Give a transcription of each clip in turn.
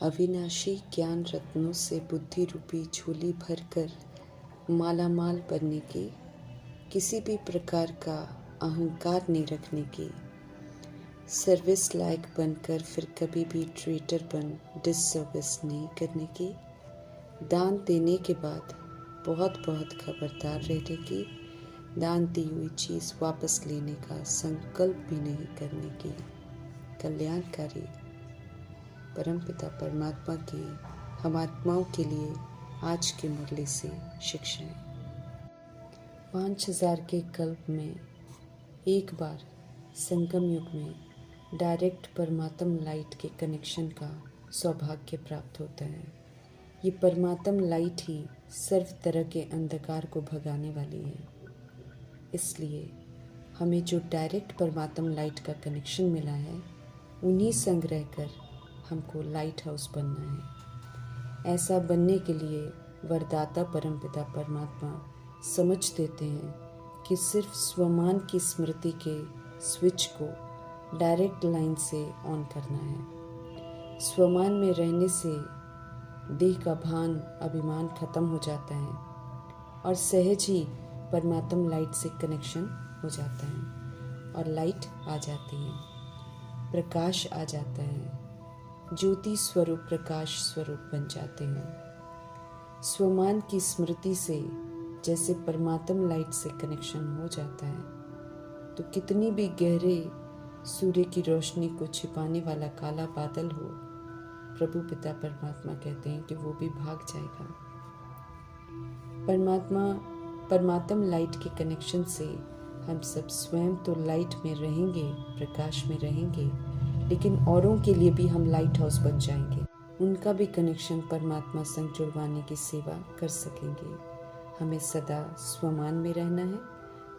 अविनाशी ज्ञान रत्नों से बुद्धि रूपी झोली भरकर मालामाल बनने की, किसी भी प्रकार का अहंकार नहीं रखने की, सर्विस लायक बनकर फिर कभी भी ट्रेटर बन डिससर्विस नहीं करने की, दान देने के बाद बहुत बहुत खबरदार रहने की, दान दी हुई चीज़ वापस लेने का संकल्प भी नहीं करने की, कल्याणकारी परमपिता परमात्मा की हम आत्माओं के लिए आज के मुरली से शिक्षाएं। 5000 के कल्प में एक बार संगम युग में डायरेक्ट परमात्म लाइट के कनेक्शन का सौभाग्य प्राप्त होता है। ये परमात्म लाइट ही सर्व तरह के अंधकार को भगाने वाली है। इसलिए हमें जो डायरेक्ट परमात्म लाइट का कनेक्शन मिला है, उन्हीं संग रहकर हमको लाइट हाउस बनना है। ऐसा बनने के लिए वरदाता परमपिता परमात्मा समझ देते हैं कि सिर्फ स्वमान की स्मृति के स्विच को डायरेक्ट लाइन से ऑन करना है। स्वमान में रहने से देह का भान अभिमान खत्म हो जाता है और सहज ही परमात्म लाइट से कनेक्शन हो जाता है और लाइट आ जाती है, प्रकाश आ जाता है, ज्योति स्वरूप प्रकाश स्वरूप बन जाते हैं। स्वमान की स्मृति से जैसे परमात्म लाइट से कनेक्शन हो जाता है तो कितनी भी गहरे सूर्य की रोशनी को छिपाने वाला काला बादल हो, प्रभु पिता परमात्मा कहते हैं कि वो भी भाग जाएगा। परमात्म लाइट के कनेक्शन से हम सब स्वयं तो लाइट में रहेंगे, प्रकाश में रहेंगे, लेकिन औरों के लिए भी हम लाइट हाउस बन जाएंगे। उनका भी कनेक्शन परमात्मा संग जुड़वाने की सेवा कर सकेंगे। हमें सदा स्वमान में रहना है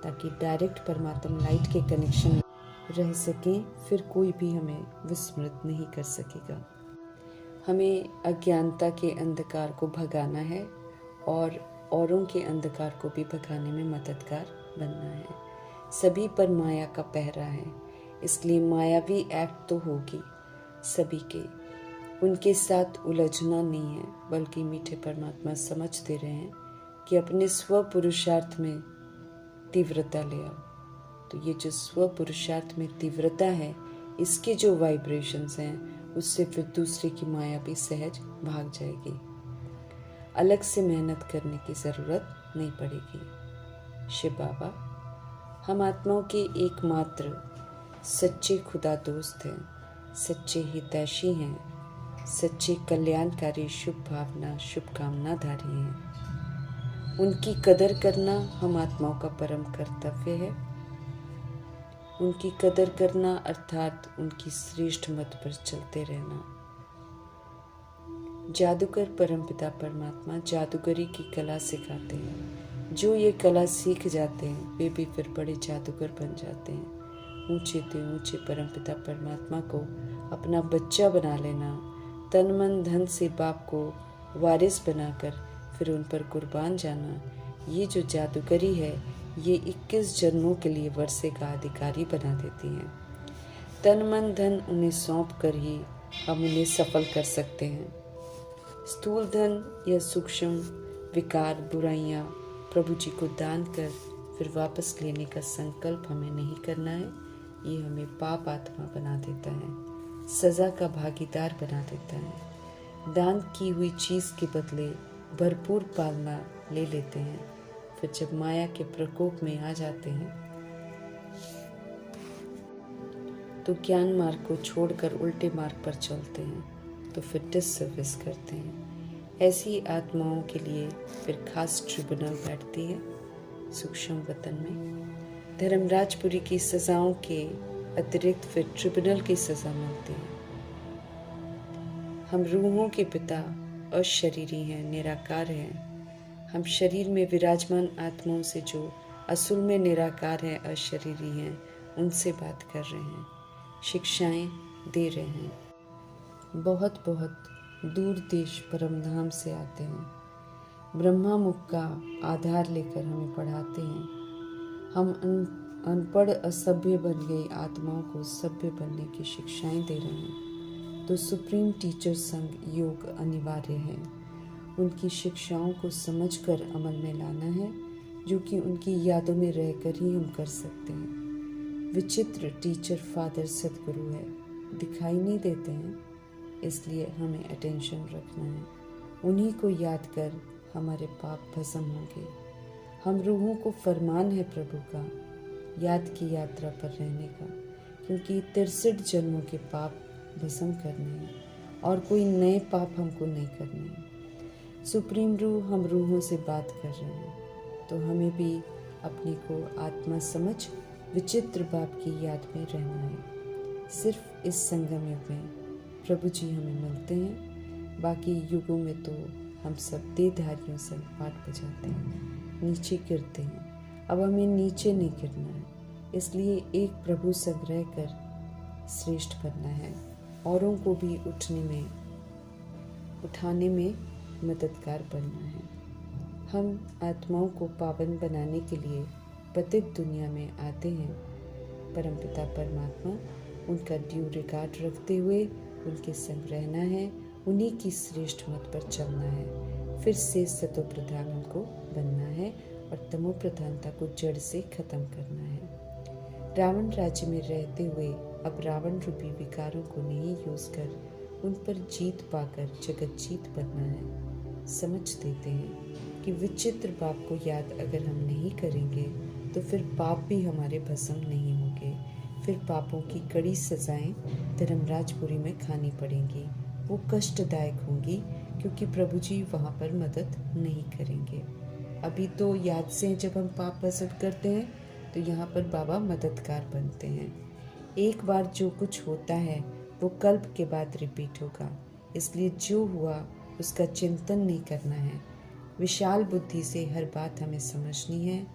ताकि डायरेक्ट परमात्मा लाइट के कनेक्शन में रह सकें, फिर कोई भी हमें विस्मृत नहीं कर सकेगा। हमें अज्ञानता के अंधकार को भगाना है और औरों के अंधकार को भी भगाने में मददगार बनना है। सभी पर माया का पहरा है, इसलिए मायावी एक्ट तो होगी सभी के, उनके साथ उलझना नहीं है, बल्कि मीठे परमात्मा समझ दे रहे हैं कि अपने स्व पुरुषार्थ में तीव्रता ले आओ। तो ये जो स्व पुरुषार्थ में तीव्रता है, इसके जो वाइब्रेशंस हैं, उससे फिर दूसरे की माया भी सहज भाग जाएगी। अलग से मेहनत करने की ज़रूरत नहीं पड़ेगी। शिव बाबा हम आत्माओं के एकमात्र सच्चे खुदा दोस्त हैं, सच्चे हितैषी हैं, सच्चे कल्याणकारी शुभ भावना शुभकामनाधारी हैं। उनकी कदर करना हम आत्माओं का परम कर्तव्य है। उनकी कदर करना अर्थात उनकी श्रेष्ठ मत पर चलते रहना। जादूगर परमपिता परमात्मा जादूगरी की कला सिखाते हैं। जो ये कला सीख जाते हैं वे भी फिर बड़े जादूगर बन जाते हैं। ऊंचे ते ऊंचे परमपिता परमात्मा को अपना बच्चा बना लेना, तन मन धन से बाप को वारिस बनाकर फिर उन पर कुर्बान जाना, ये जो जादूगरी है ये 21 जन्मों के लिए वर्षे का अधिकारी बना देती है। तन मन धन उन्हें सौंप कर ही हम उन्हें सफल कर सकते हैं। स्थूल धन या सूक्ष्म विकार बुराइयां प्रभु जी को दान कर फिर वापस लेने का संकल्प हमें नहीं करना है। ये हमें पाप आत्मा बना देता है, सजा का भागीदार बना देता है। दान की हुई चीज के बदले भरपूर पालना ले लेते हैं, फिर जब माया के प्रकोप में आ जाते हैं तो ज्ञान मार्ग को छोड़कर उल्टे मार्ग पर चलते हैं, तो फिर डिससर्विस करते हैं। ऐसी आत्माओं के लिए फिर खास ट्रिब्यूनल बैठती है सूक्ष्म वतन में। धर्मराजपुरी की सजाओं के अतिरिक्त फिर ट्रिब्यूनल की सजा मिलती है। हम रूहों के पिता अशरीरी हैं, निराकार हैं। हम शरीर में विराजमान आत्माओं से जो असल में निराकार हैं, अशरीरी हैं, उनसे बात कर रहे हैं, शिक्षाएं दे रहे हैं। बहुत बहुत दूर देश परमधाम से आते हैं, ब्रह्मा मुख का आधार लेकर हमें पढ़ाते हैं। हम अनपढ़ असभ्य बन गई आत्माओं को सभ्य बनने की शिक्षाएं दे रहे हैं। तो सुप्रीम टीचर संग योग अनिवार्य है। उनकी शिक्षाओं को समझकर अमल में लाना है, जो कि उनकी यादों में रहकर ही हम कर सकते हैं। विचित्र टीचर फादर सदगुरु है, दिखाई नहीं देते हैं, इसलिए हमें अटेंशन रखना है। उन्हीं को याद कर हमारे पाप भस्म होंगे। हम रूहों को फरमान है प्रभु का, याद की यात्रा पर रहने का, क्योंकि 63 जन्मों के पाप भस्म करने हैं और कोई नए पाप हमको नहीं करने हैं। सुप्रीम रूह हम रूहों से बात कर रहे हैं, तो हमें भी अपने को आत्मा समझ विचित्र बाप की याद में रहना है। सिर्फ इस संगम युग में प्रभु जी हमें मिलते हैं, बाकी युगों में तो हम सब देहधारियों से पाठ बजाते हैं, नीचे गिरते हैं। अब हमें नीचे नहीं गिरना है, इसलिए एक प्रभु संग रहकर श्रेष्ठ बनना है, औरों को भी उठाने में मददगार बनना है। हम आत्माओं को पावन बनाने के लिए पतित दुनिया में आते हैं। परमपिता परमात्मा उनका ड्यू रिगार्ड रखते हुए उनके संग रहना है, उन्हीं की श्रेष्ठ मत पर चलना है। फिर से सतो प्रधान हमको बनना है और तमो प्रधानता को जड़ से खत्म करना है। रावण राज्य में रहते हुए अब रावण रूपी विकारों को नहीं यूज कर उन पर जीत पाकर जगत जीत बनना है। समझ देते हैं कि विचित्र पाप को याद अगर हम नहीं करेंगे तो फिर पाप भी हमारे भस्म नहीं होंगे। फिर पापों की कड़ी सजाएं धर्मराजपुरी में खानी पड़ेंगी। वो कष्टदायक होंगी क्योंकि प्रभु जी वहाँ पर मदद नहीं करेंगे। अभी तो याद से जब हम पाप भस्म करते हैं तो यहाँ पर बाबा मददगार बनते हैं। एक बार जो कुछ होता है वो कल्प के बाद रिपीट होगा, इसलिए जो हुआ उसका चिंतन नहीं करना है। विशाल बुद्धि से हर बात हमें समझनी है।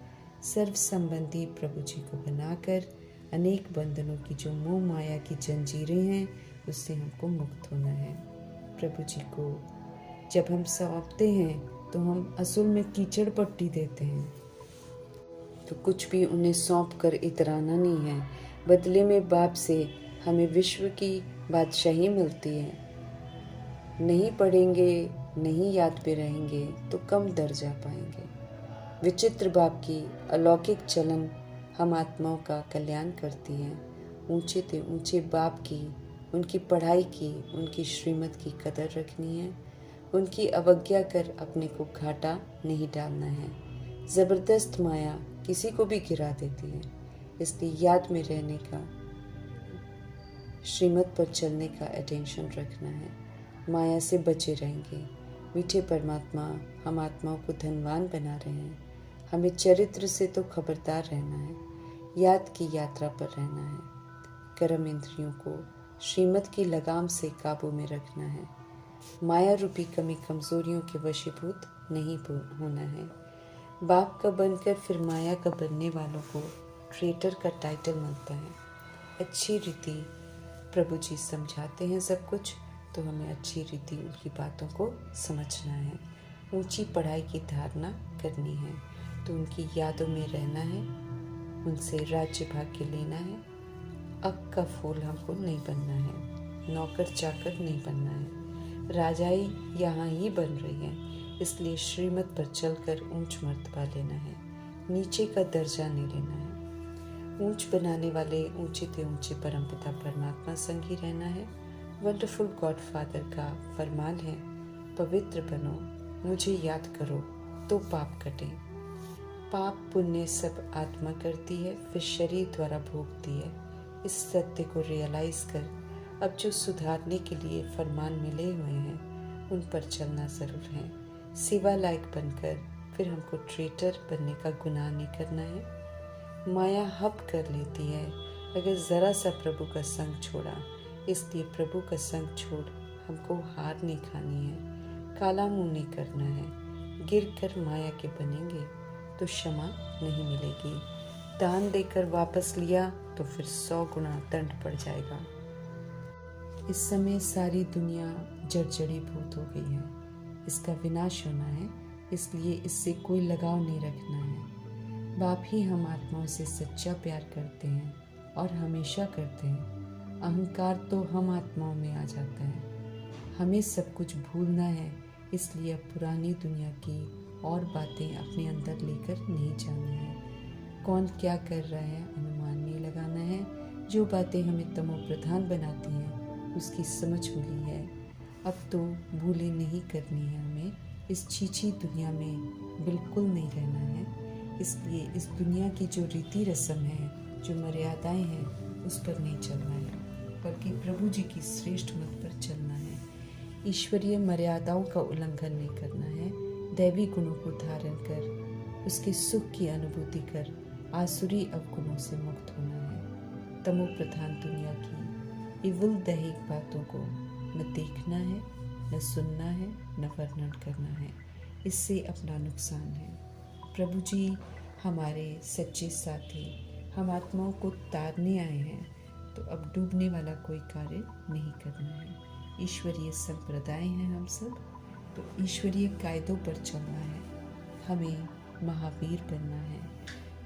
सर्व संबंधी प्रभु जी को बनाकर अनेक बंधनों की जो मोह माया की जंजीरें हैं उससे हमको मुक्त होना है। प्रभु जी को जब हम सौंपते हैं तो हम असल में कीचड़ पट्टी देते हैं, तो कुछ भी उन्हें सौंप कर इतराना नहीं है। बदले में बाप से हमें विश्व की बादशाही मिलती है। नहीं पढ़ेंगे, नहीं याद पे रहेंगे तो कम दर्जा पाएंगे। विचित्र बाप की अलौकिक चलन हम आत्माओं का कल्याण करती है। ऊंचे ते ऊंचे बाप की, उनकी पढ़ाई की, उनकी श्रीमत की कदर रखनी है। उनकी अवज्ञा कर अपने को घाटा नहीं डालना है। ज़बरदस्त माया किसी को भी गिरा देती है, इसलिए याद में रहने का, श्रीमत पर चलने का अटेंशन रखना है। माया से बचे रहेंगे। मीठे परमात्मा हम आत्माओं को धनवान बना रहे हैं। हमें चरित्र से तो खबरदार रहना है, याद की यात्रा पर रहना है। कर्म इंद्रियों को श्रीमत की लगाम से काबू में रखना है। माया रूपी कमी कमजोरियों के वशीभूत नहीं होना है। बाप का बनकर फिर माया का बनने वालों को ट्रेटर का टाइटल मिलता है। अच्छी रीति प्रभु जी समझाते हैं सब कुछ, तो हमें अच्छी रीति उनकी बातों को समझना है। ऊंची पढ़ाई की धारणा करनी है तो उनकी यादों में रहना है, उनसे राज्य भाग्य लेना है। अक का फूल हमको नहीं बनना है, नौकर चाकर नहीं बनना है। राजाई यहाँ ही बन रही है, इसलिए श्रीमत पर चलकर ऊंच मर्तबा लेना है, नीचे का दर्जा नहीं लेना है। ऊंच बनाने वाले ऊंचे ते ऊंचे परमपिता परमात्मा संग ही रहना है। वंडरफुल गॉडफादर का फरमान है, पवित्र बनो, मुझे याद करो तो पाप कटे। पाप पुण्य सब आत्मा करती है, फिर शरीर द्वारा भोगती है। इस सत्य को रियलाइज कर अब जो सुधारने के लिए फरमान मिले हुए हैं उन पर चलना जरूर है। सेवा लायक बनकर फिर हमको ट्रेटर बनने का गुनाह नहीं करना है। माया हब कर लेती है अगर जरा सा प्रभु का संग छोड़ा, इसलिए प्रभु का संग छोड़ हमको हार नहीं खानी है, काला मुंह नहीं करना है। गिर कर माया के बनेंगे तो क्षमा नहीं मिलेगी। दान देकर वापस लिया तो फिर 100 गुना दंड पड़ जाएगा। इस समय सारी दुनिया जर्जरी भूत हो गई है, इसका विनाश होना है, इसलिए इससे कोई लगाव नहीं रखना है। बाप ही हम आत्माओं से सच्चा प्यार करते हैं और हमेशा करते हैं। अहंकार तो हम आत्माओं में आ जाता है। हमें सब कुछ भूलना है, इसलिए अब पुरानी दुनिया की और बातें अपने अंदर लेकर नहीं जानी है। कौन क्या कर रहा है अनुमान नहीं लगाना है। जो बातें हमें तमो प्रधान बनाती हैं उसकी समझ मिली है। अब तो भूलें नहीं करनी है हमें। इस छीछी दुनिया में बिल्कुल नहीं रहना है। इसलिए इस दुनिया की जो रीति रस्म है, जो मर्यादाएं हैं, उस पर नहीं चलना है, बल्कि प्रभु जी की श्रेष्ठ मत पर चलना है। ईश्वरीय मर्यादाओं का उल्लंघन नहीं करना है। दैवी गुणों को धारण कर उसके सुख की अनुभूति कर आसुरी अवगुणों से मुक्त होना है। तमो प्रधान दुनिया की इवल दैहिक बातों को न देखना है, न सुनना है, न वर्णन करना है। इससे अपना नुकसान है। प्रभु जी हमारे सच्चे साथी, हम आत्माओं को तारने आए हैं, तो अब डूबने वाला कोई कार्य नहीं करना है। ईश्वरीय संप्रदाय हैं हम सब, तो ईश्वरीय कायदों पर चलना है। हमें महावीर बनना है।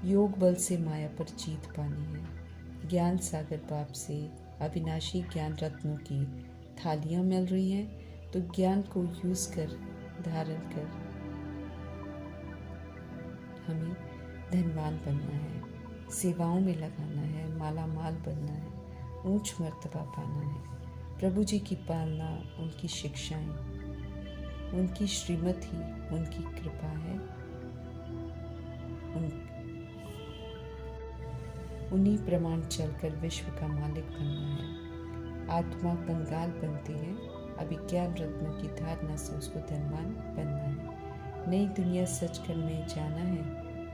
योग बल से माया पर जीत पानी है। ज्ञान सागर बाप से अविनाशी ज्ञान रत्नों की थालियां मिल रही हैं, तो ज्ञान को यूज कर धारण कर हमें धनवान बनना है, सेवाओं में लगाना है, माला माल बनना है, ऊंच मर्तबा पाना है। प्रभु जी की पालना, उनकी शिक्षाएं, उनकी श्रीमत ही उनकी कृपा है। उन्हीं प्रमाण चलकर विश्व का मालिक बनना है। आत्मा कंगाल बनती है, अभिज्ञान रत्नों की धारणा से उसको धनवान बनना है। नई दुनिया सचखंड में जाना है,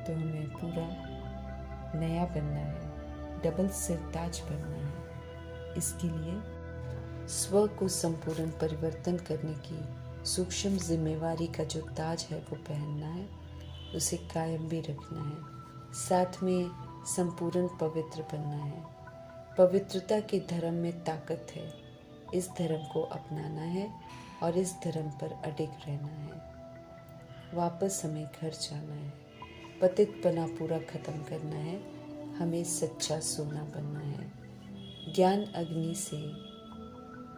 तो हमें पूरा नया बनना है, डबल सिरताज बनना है। इसके लिए स्व को संपूर्ण परिवर्तन करने की सूक्ष्म जिम्मेवारी का जो ताज है वो पहनना है, उसे कायम भी रखना है। साथ में संपूर्ण पवित्र बनना है। पवित्रता के धर्म में ताकत है। इस धर्म को अपनाना है और इस धर्म पर अडिग रहना है। वापस हमें घर जाना है। पतितपना पूरा खत्म करना है। हमें सच्चा सोना बनना है। ज्ञान अग्नि से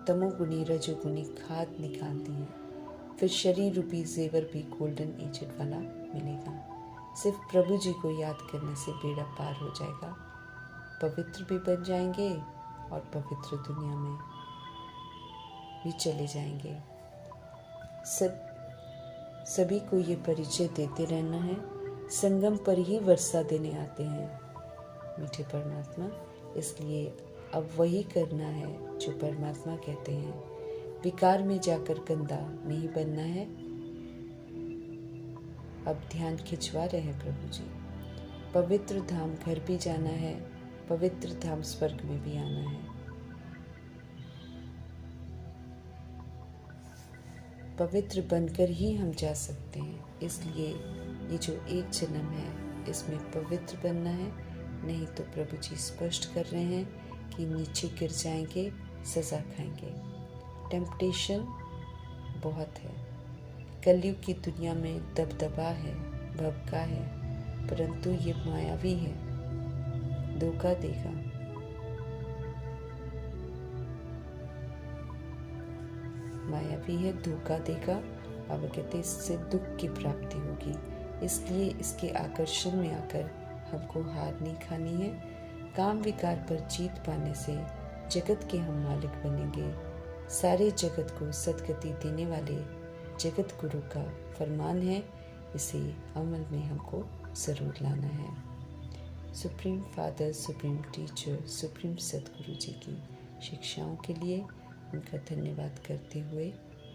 तमोगुणी रजोगुणी खाद निकालती है, फिर शरीर रूपी जेवर भी गोल्डन एजेड वाला मिलेगा। सिर्फ प्रभु जी को याद करने से बेड़ा पार हो जाएगा। पवित्र भी बन जाएंगे और पवित्र दुनिया में भी चले जाएंगे। सभी को ये परिचय देते रहना है। संगम पर ही वर्षा देने आते हैं मीठे परमात्मा। इसलिए अब वही करना है जो परमात्मा कहते हैं। विकार में जाकर गंदा नहीं बनना है। अब ध्यान खिंचवा रहे हैं प्रभु जी। पवित्र धाम घर भी जाना है, पवित्र धाम स्वर्ग में भी आना है। पवित्र बनकर ही हम जा सकते हैं। इसलिए ये जो एक जन्म है, इसमें पवित्र बनना है। नहीं तो प्रभु जी स्पष्ट कर रहे हैं कि नीचे गिर जाएंगे, सजा खाएंगे। टेम्पटेशन बहुत है। कलयुग की दुनिया में दबदबा है, भबका है, परंतु ये मायावी है, धोखा देगा। मायावी है, धोखा देगा। बाबा कहते इससे दुख की प्राप्ति होगी। इसलिए इसके आकर्षण में आकर हमको हार नहीं खानी है। काम विकार पर जीत पाने से जगत के हम मालिक बनेंगे। सारे जगत को सद्गति देने वाले जगत गुरु का फरमान है, इसे अमल में हमको ज़रूर लाना है। Supreme father, supreme teacher, supreme Sadguru ji की शिक्षाओं के लिए उनका धन्यवाद करते हुए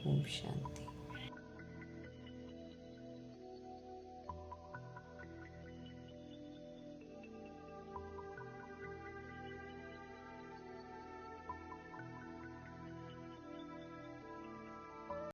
ओम शांति।